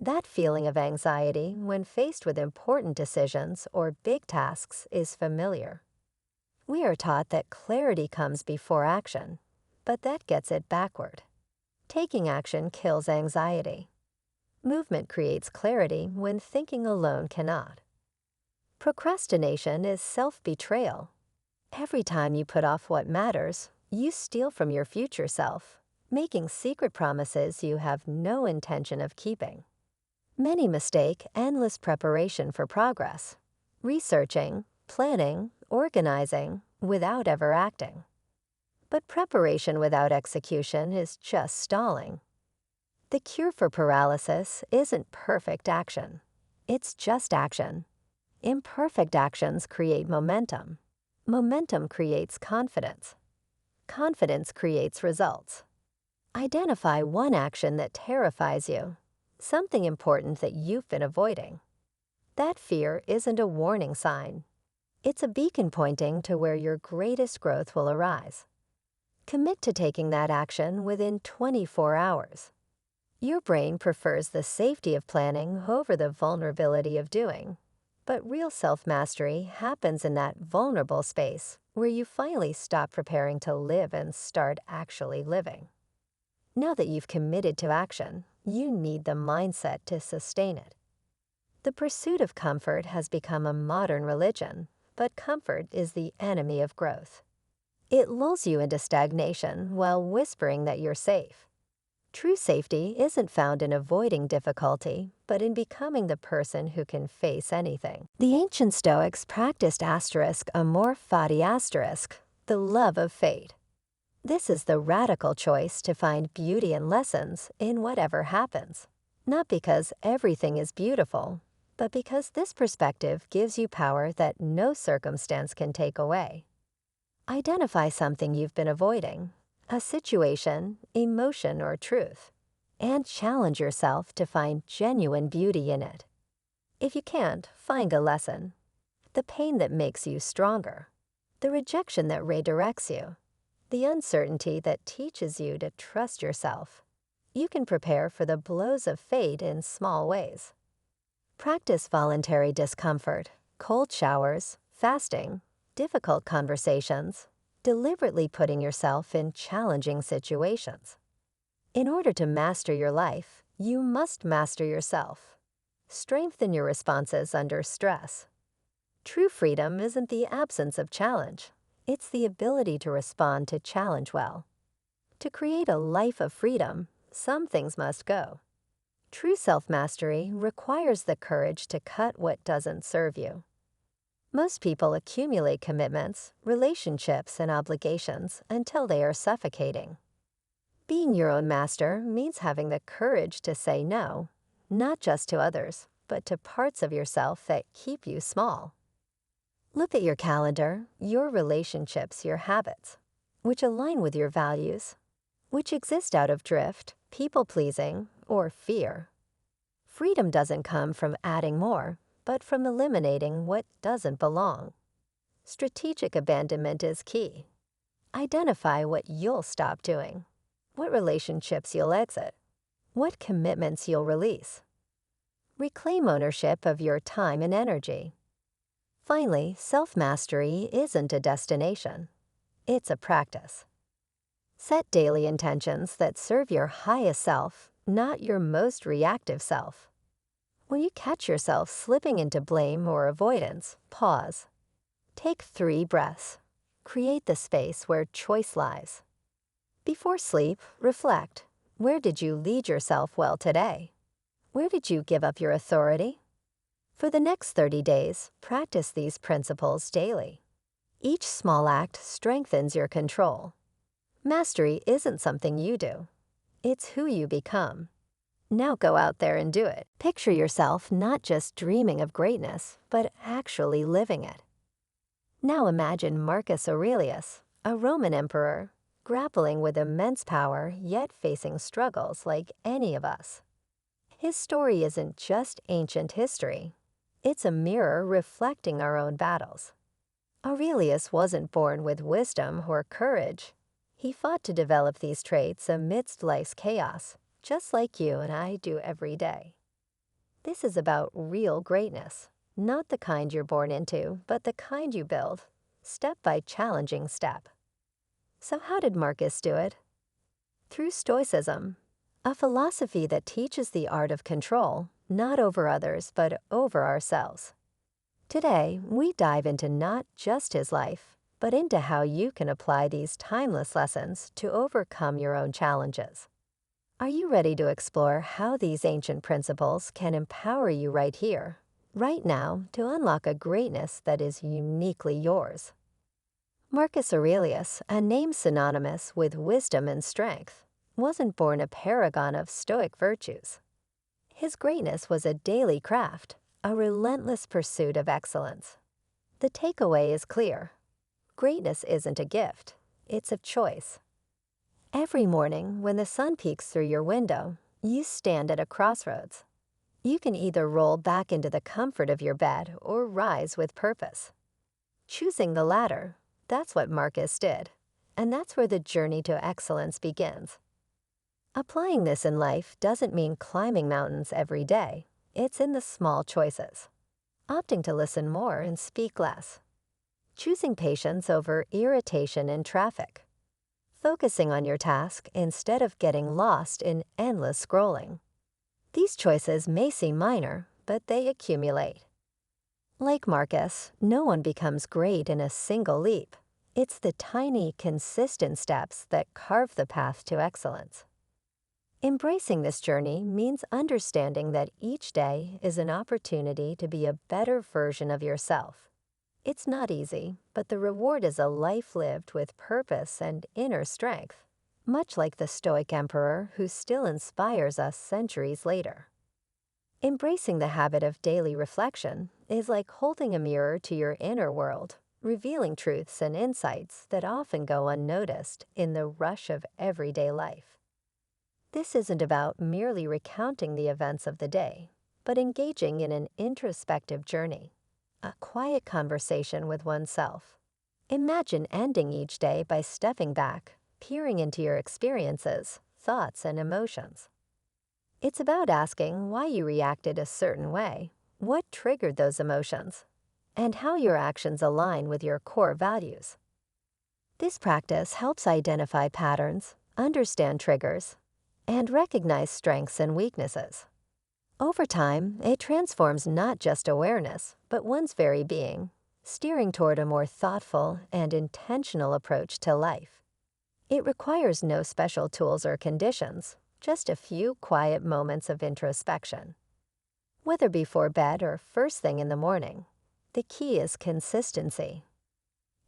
That feeling of anxiety when faced with important decisions or big tasks is familiar. We are taught that clarity comes before action, but that gets it backward. Taking action kills anxiety. Movement creates clarity when thinking alone cannot. Procrastination is self-betrayal. Every time you put off what matters, you steal from your future self, making secret promises you have no intention of keeping. Many mistake endless preparation for progress, researching, planning, organizing, without ever acting. But preparation without execution is just stalling. The cure for paralysis isn't perfect action. It's just action. Imperfect actions create momentum. Momentum creates confidence. Confidence creates results. Identify one action that terrifies you, something important that you've been avoiding. That fear isn't a warning sign. It's a beacon pointing to where your greatest growth will arise. Commit to taking that action within 24 hours. Your brain prefers the safety of planning over the vulnerability of doing. But real self-mastery happens in that vulnerable space where you finally stop preparing to live and start actually living. Now that you've committed to action, you need the mindset to sustain it. The pursuit of comfort has become a modern religion, but comfort is the enemy of growth. It lulls you into stagnation while whispering that you're safe. True safety isn't found in avoiding difficulty, but in becoming the person who can face anything. The ancient Stoics practiced amor fati the love of fate. This is the radical choice to find beauty and lessons in whatever happens. Not because everything is beautiful, but because this perspective gives you power that no circumstance can take away. Identify something you've been avoiding, a situation, emotion, or truth, and challenge yourself to find genuine beauty in it. If you can't, find a lesson. The pain that makes you stronger, the rejection that redirects you, the uncertainty that teaches you to trust yourself. You can prepare for the blows of fate in small ways. Practice voluntary discomfort, cold showers, fasting, difficult conversations, deliberately putting yourself in challenging situations. In order to master your life, you must master yourself. Strengthen your responses under stress. True freedom isn't the absence of challenge. It's the ability to respond to challenge well. To create a life of freedom, some things must go. True self-mastery requires the courage to cut what doesn't serve you. Most people accumulate commitments, relationships, and obligations until they are suffocating. Being your own master means having the courage to say no, not just to others, but to parts of yourself that keep you small. Look at your calendar, your relationships, your habits, which align with your values, which exist out of drift, people-pleasing, or fear. Freedom doesn't come from adding more, but from eliminating what doesn't belong. Strategic abandonment is key. Identify what you'll stop doing, what relationships you'll exit, what commitments you'll release. Reclaim ownership of your time and energy. Finally, self-mastery isn't a destination. It's a practice. Set daily intentions that serve your highest self, not your most reactive self. When you catch yourself slipping into blame or avoidance, pause. Take 3 breaths. Create the space where choice lies. Before sleep, reflect. Where did you lead yourself well today? Where did you give up your authority? For the next 30 days, practice these principles daily. Each small act strengthens your control. Mastery isn't something you do. It's who you become. Now go out there and do it. Picture yourself not just dreaming of greatness, but actually living it. Now imagine Marcus Aurelius, a Roman emperor, grappling with immense power yet facing struggles like any of us. His story isn't just ancient history. It's a mirror reflecting our own battles. Aurelius wasn't born with wisdom or courage. He fought to develop these traits amidst life's chaos, just like you and I do every day. This is about real greatness, not the kind you're born into, but the kind you build, step by challenging step. So how did Marcus do it? Through Stoicism, a philosophy that teaches the art of control, not over others, but over ourselves. Today, we dive into not just his life, but into how you can apply these timeless lessons to overcome your own challenges. Are you ready to explore how these ancient principles can empower you right here, right now, to unlock a greatness that is uniquely yours? Marcus Aurelius, a name synonymous with wisdom and strength, wasn't born a paragon of Stoic virtues. His greatness was a daily craft, a relentless pursuit of excellence. The takeaway is clear. Greatness isn't a gift, it's a choice. Every morning, when the sun peeks through your window, you stand at a crossroads. You can either roll back into the comfort of your bed or rise with purpose. Choosing the latter, that's what Marcus did, and that's where the journey to excellence begins. Applying this in life doesn't mean climbing mountains every day. It's in the small choices. Opting to listen more and speak less. Choosing patience over irritation in traffic. Focusing on your task instead of getting lost in endless scrolling. These choices may seem minor, but they accumulate. Like Marcus, no one becomes great in a single leap. It's the tiny, consistent steps that carve the path to excellence. Embracing this journey means understanding that each day is an opportunity to be a better version of yourself. It's not easy, but the reward is a life lived with purpose and inner strength, much like the Stoic emperor who still inspires us centuries later. Embracing the habit of daily reflection is like holding a mirror to your inner world, revealing truths and insights that often go unnoticed in the rush of everyday life. This isn't about merely recounting the events of the day, but engaging in an introspective journey, a quiet conversation with oneself. Imagine ending each day by stepping back, peering into your experiences, thoughts, and emotions. It's about asking why you reacted a certain way, what triggered those emotions, and how your actions align with your core values. This practice helps identify patterns, understand triggers, and recognize strengths and weaknesses. Over time, it transforms not just awareness, but one's very being, steering toward a more thoughtful and intentional approach to life. It requires no special tools or conditions, just a few quiet moments of introspection. Whether before bed or first thing in the morning, the key is consistency.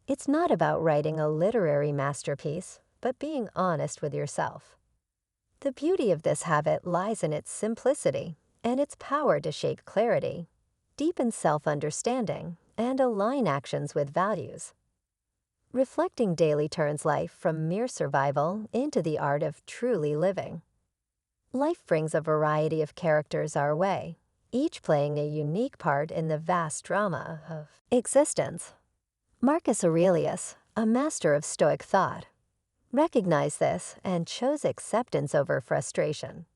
It's not about writing a literary masterpiece, but being honest with yourself. The beauty of this habit lies in its simplicity and its power to shape clarity, deepen self-understanding, and align actions with values. Reflecting daily turns life from mere survival into the art of truly living. Life brings a variety of characters our way, each playing a unique part in the vast drama of existence. Marcus Aurelius, a master of Stoic thought, recognized this and chose acceptance over frustration.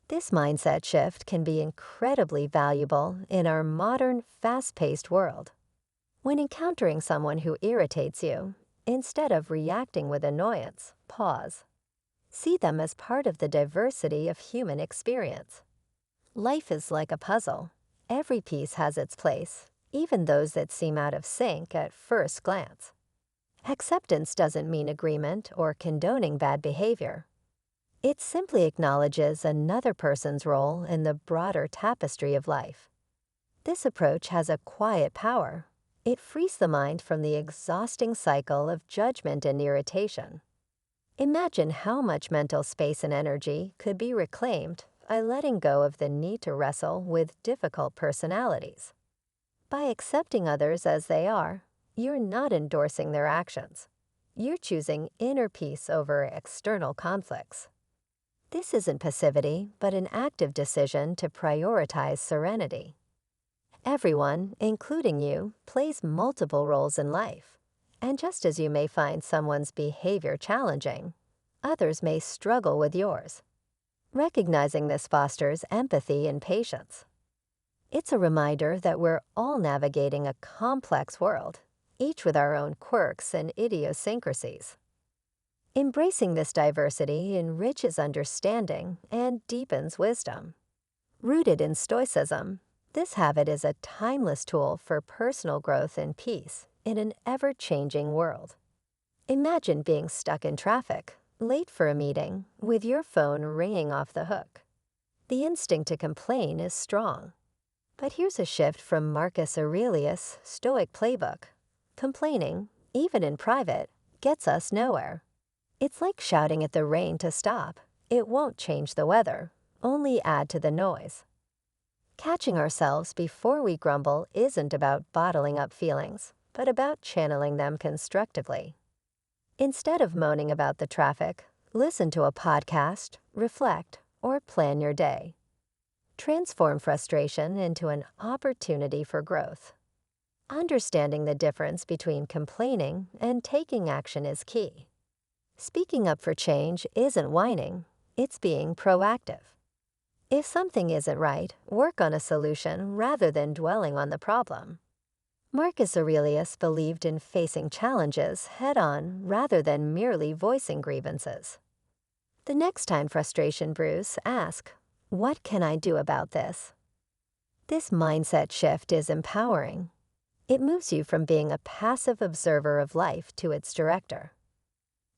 This mindset shift can be incredibly valuable in our modern, fast-paced world. When encountering someone who irritates you, instead of reacting with annoyance, pause. See them as part of the diversity of human experience. Life is like a puzzle. Every piece has its place, even those that seem out of sync at first glance. Acceptance doesn't mean agreement or condoning bad behavior. It simply acknowledges another person's role in the broader tapestry of life. This approach has a quiet power. It frees the mind from the exhausting cycle of judgment and irritation. Imagine how much mental space and energy could be reclaimed by letting go of the need to wrestle with difficult personalities. By accepting others as they are, you're not endorsing their actions. You're choosing inner peace over external conflicts. This isn't passivity, but an active decision to prioritize serenity. Everyone, including you, plays multiple roles in life. And just as you may find someone's behavior challenging, others may struggle with yours. Recognizing this fosters empathy and patience. It's a reminder that we're all navigating a complex world, each with our own quirks and idiosyncrasies. Embracing this diversity enriches understanding and deepens wisdom. Rooted in Stoicism, this habit is a timeless tool for personal growth and peace in an ever-changing world. Imagine being stuck in traffic, late for a meeting, with your phone ringing off the hook. The instinct to complain is strong. But here's a shift from Marcus Aurelius' Stoic playbook. Complaining, even in private, gets us nowhere. It's like shouting at the rain to stop. It won't change the weather, only add to the noise. Catching ourselves before we grumble isn't about bottling up feelings, but about channeling them constructively. Instead of moaning about the traffic, listen to a podcast, reflect, or plan your day. Transform frustration into an opportunity for growth. Understanding the difference between complaining and taking action is key. Speaking up for change isn't whining, it's being proactive. If something isn't right, work on a solution rather than dwelling on the problem. Marcus Aurelius believed in facing challenges head-on rather than merely voicing grievances. The next time frustration brews, ask, "What can I do about this?" This mindset shift is empowering. It moves you from being a passive observer of life to its director.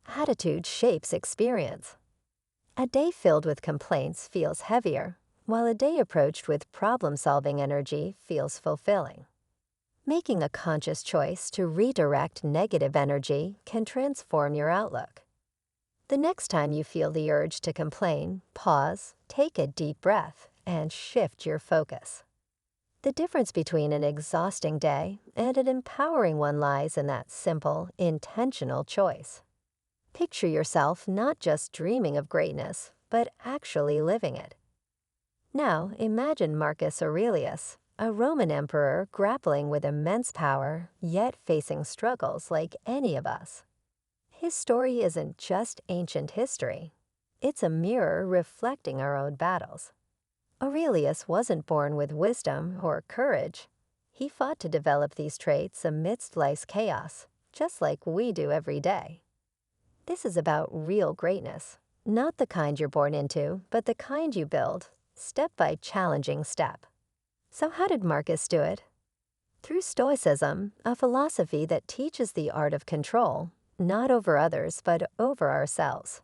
Attitude shapes experience. A day filled with complaints feels heavier, while a day approached with problem-solving energy feels fulfilling. Making a conscious choice to redirect negative energy can transform your outlook. The next time you feel the urge to complain, pause, take a deep breath, and shift your focus. The difference between an exhausting day and an empowering one lies in that simple, intentional choice. Picture yourself not just dreaming of greatness, but actually living it. Now imagine Marcus Aurelius, a Roman emperor grappling with immense power, yet facing struggles like any of us. His story isn't just ancient history. It's a mirror reflecting our own battles. Aurelius wasn't born with wisdom or courage. He fought to develop these traits amidst life's chaos, just like we do every day. This is about real greatness, not the kind you're born into, but the kind you build, step by challenging step. So how did Marcus do it? Through Stoicism, a philosophy that teaches the art of control, not over others, but over ourselves.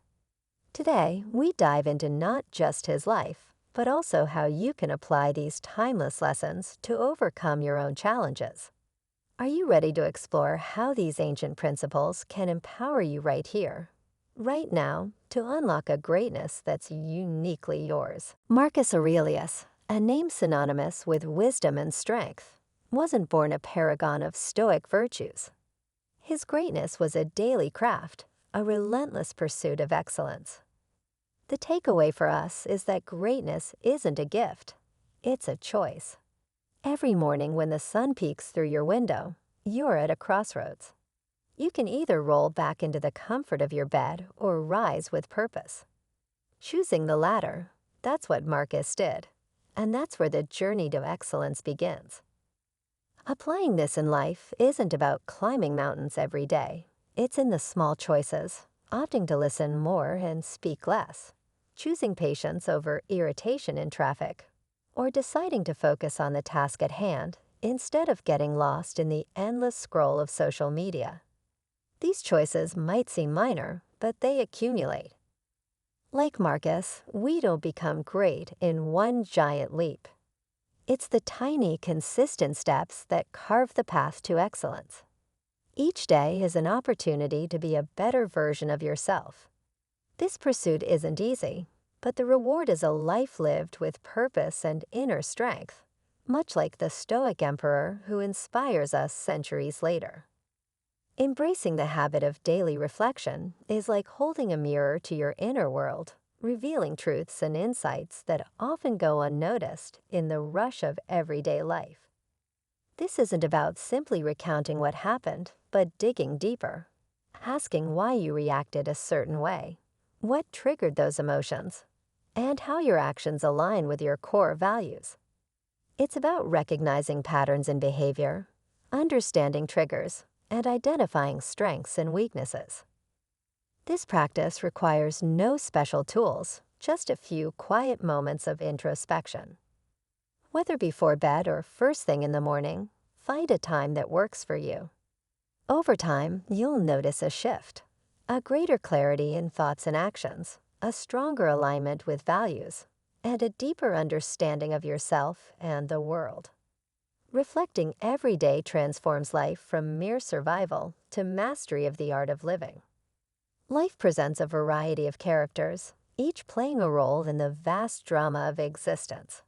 Today, we dive into not just his life, but also how you can apply these timeless lessons to overcome your own challenges. Are you ready to explore how these ancient principles can empower you right here, right now, to unlock a greatness that's uniquely yours? Marcus Aurelius, a name synonymous with wisdom and strength, wasn't born a paragon of Stoic virtues. His greatness was a daily craft, a relentless pursuit of excellence. The takeaway for us is that greatness isn't a gift, it's a choice. Every morning when the sun peeks through your window, you're at a crossroads. You can either roll back into the comfort of your bed or rise with purpose. Choosing the latter, that's what Marcus did, and that's where the journey to excellence begins. Applying this in life isn't about climbing mountains every day. It's in the small choices, opting to listen more and speak less, choosing patience over irritation in traffic, or deciding to focus on the task at hand instead of getting lost in the endless scroll of social media. These choices might seem minor, but they accumulate. Like Marcus, we don't become great in one giant leap. It's the tiny, consistent steps that carve the path to excellence. Each day is an opportunity to be a better version of yourself. This pursuit isn't easy, but the reward is a life lived with purpose and inner strength, much like the Stoic emperor who inspires us centuries later. Embracing the habit of daily reflection is like holding a mirror to your inner world, revealing truths and insights that often go unnoticed in the rush of everyday life. This isn't about simply recounting what happened, but digging deeper, asking why you reacted a certain way, what triggered those emotions, and how your actions align with your core values. It's about recognizing patterns in behavior, understanding triggers, and identifying strengths and weaknesses. This practice requires no special tools, just a few quiet moments of introspection. Whether before bed or first thing in the morning, find a time that works for you. Over time, you'll notice a shift, a greater clarity in thoughts and actions, a stronger alignment with values, and a deeper understanding of yourself and the world. Reflecting every day transforms life from mere survival to mastery of the art of living. Life presents a variety of characters, each playing a role in the vast drama of existence.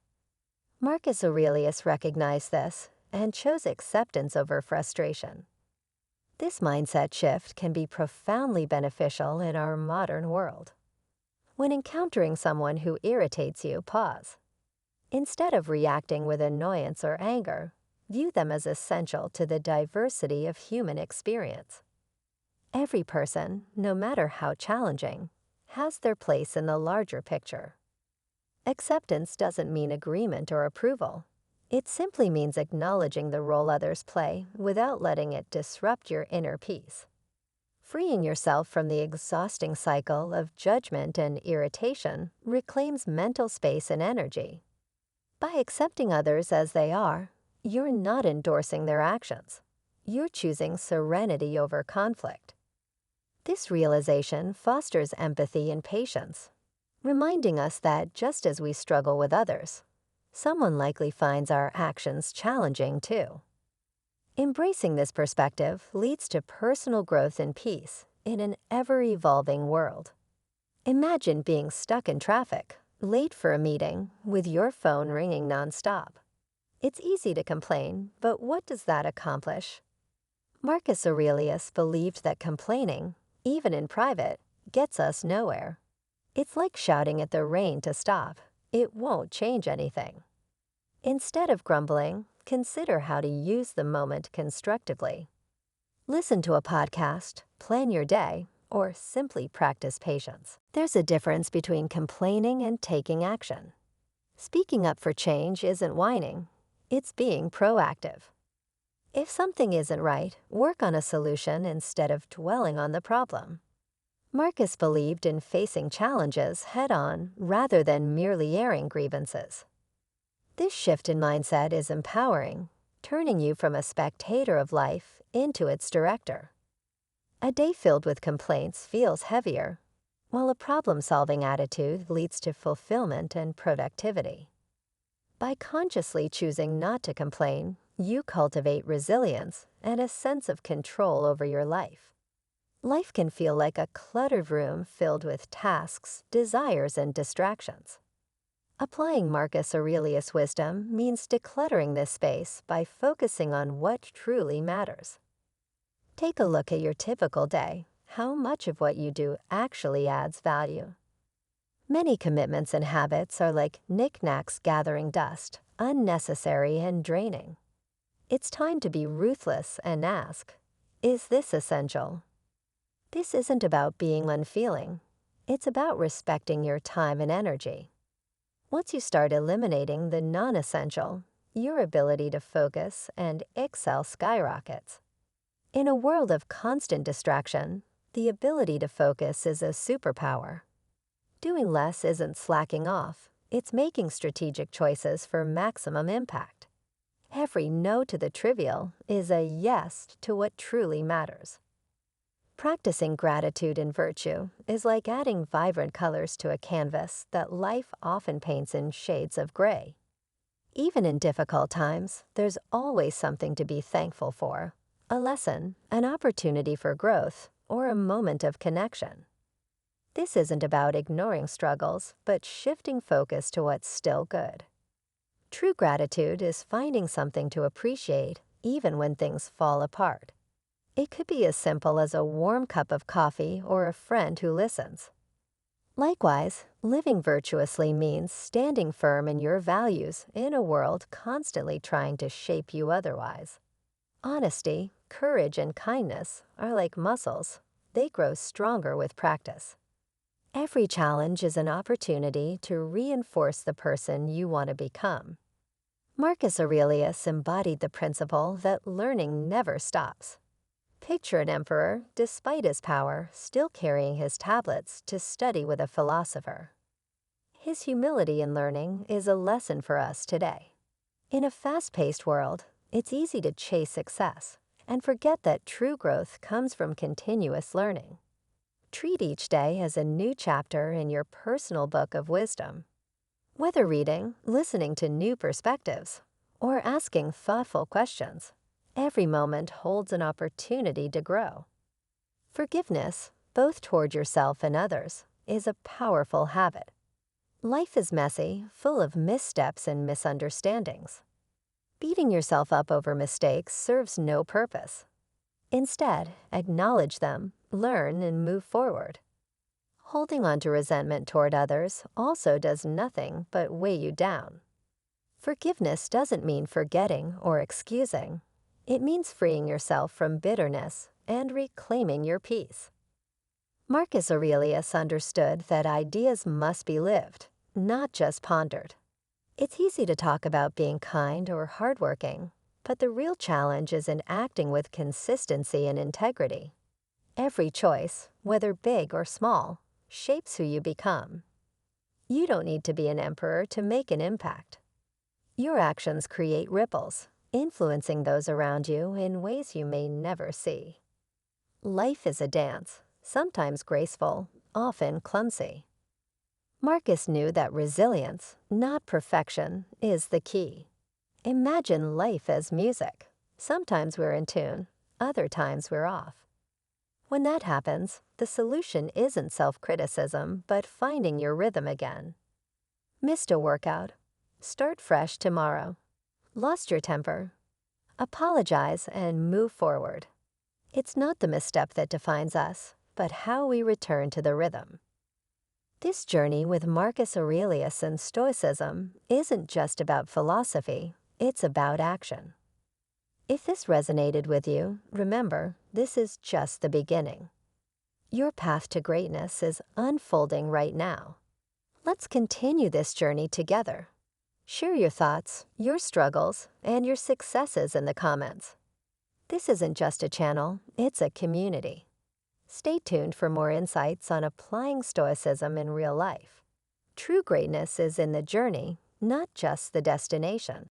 Marcus Aurelius recognized this and chose acceptance over frustration. This mindset shift can be profoundly beneficial in our modern world. When encountering someone who irritates you, pause. Instead of reacting with annoyance or anger, view them as essential to the diversity of human experience. Every person, no matter how challenging, has their place in the larger picture. Acceptance doesn't mean agreement or approval. It simply means acknowledging the role others play without letting it disrupt your inner peace. Freeing yourself from the exhausting cycle of judgment and irritation reclaims mental space and energy. By accepting others as they are, you're not endorsing their actions. You're choosing serenity over conflict. This realization fosters empathy and patience, reminding us that just as we struggle with others, someone likely finds our actions challenging too. Embracing this perspective leads to personal growth and peace in an ever-evolving world. Imagine being stuck in traffic, late for a meeting, with your phone ringing nonstop. It's easy to complain, but what does that accomplish? Marcus Aurelius believed that complaining, even in private, gets us nowhere. It's like shouting at the rain to stop. It won't change anything. Instead of grumbling, consider how to use the moment constructively. Listen to a podcast, plan your day, or simply practice patience. There's a difference between complaining and taking action. Speaking up for change isn't whining, it's being proactive. If something isn't right, work on a solution instead of dwelling on the problem. Marcus believed in facing challenges head-on rather than merely airing grievances. This shift in mindset is empowering, turning you from a spectator of life into its director. A day filled with complaints feels heavier, while a problem-solving attitude leads to fulfillment and productivity. By consciously choosing not to complain, you cultivate resilience and a sense of control over your life. Life can feel like a cluttered room filled with tasks, desires, and distractions. Applying Marcus Aurelius' wisdom means decluttering this space by focusing on what truly matters. Take a look at your typical day. How much of what you do actually adds value? Many commitments and habits are like knickknacks gathering dust, unnecessary and draining. It's time to be ruthless and ask, is this essential? This isn't about being unfeeling. It's about respecting your time and energy. Once you start eliminating the non-essential, your ability to focus and excel skyrockets. In a world of constant distraction, the ability to focus is a superpower. Doing less isn't slacking off, it's making strategic choices for maximum impact. Every no to the trivial is a yes to what truly matters. Practicing gratitude and virtue is like adding vibrant colors to a canvas that life often paints in shades of gray. Even in difficult times, there's always something to be thankful for, a lesson, an opportunity for growth, or a moment of connection. This isn't about ignoring struggles, but shifting focus to what's still good. True gratitude is finding something to appreciate even when things fall apart. It could be as simple as a warm cup of coffee or a friend who listens. Likewise, living virtuously means standing firm in your values in a world constantly trying to shape you otherwise. Honesty, courage, and kindness are like muscles. They grow stronger with practice. Every challenge is an opportunity to reinforce the person you want to become. Marcus Aurelius embodied the principle that learning never stops. Picture an emperor, despite his power, still carrying his tablets to study with a philosopher. His humility in learning is a lesson for us today. In a fast-paced world, it's easy to chase success and forget that true growth comes from continuous learning. Treat each day as a new chapter in your personal book of wisdom. Whether reading, listening to new perspectives, or asking thoughtful questions, every moment holds an opportunity to grow. Forgiveness, both toward yourself and others, is a powerful habit. Life is messy, full of missteps and misunderstandings. Beating yourself up over mistakes serves no purpose. Instead, acknowledge them, learn, and move forward. Holding on to resentment toward others also does nothing but weigh you down. Forgiveness doesn't mean forgetting or excusing. It means freeing yourself from bitterness and reclaiming your peace. Marcus Aurelius understood that ideas must be lived, not just pondered. It's easy to talk about being kind or hardworking, but the real challenge is in acting with consistency and integrity. Every choice, whether big or small, shapes who you become. You don't need to be an emperor to make an impact. Your actions create ripples, influencing those around you in ways you may never see. Life is a dance, sometimes graceful, often clumsy. Marcus knew that resilience, not perfection, is the key. Imagine life as music. Sometimes we're in tune, other times we're off. When that happens, the solution isn't self-criticism, but finding your rhythm again. Missed a workout? Start fresh tomorrow. Lost your temper? Apologize and move forward. It's not the misstep that defines us, but how we return to the rhythm. This journey with Marcus Aurelius and Stoicism isn't just about philosophy, it's about action. If this resonated with you, remember, this is just the beginning. Your path to greatness is unfolding right now. Let's continue this journey together. Share your thoughts, your struggles, and your successes in the comments. This isn't just a channel, it's a community. Stay tuned for more insights on applying Stoicism in real life. True greatness is in the journey, not just the destination.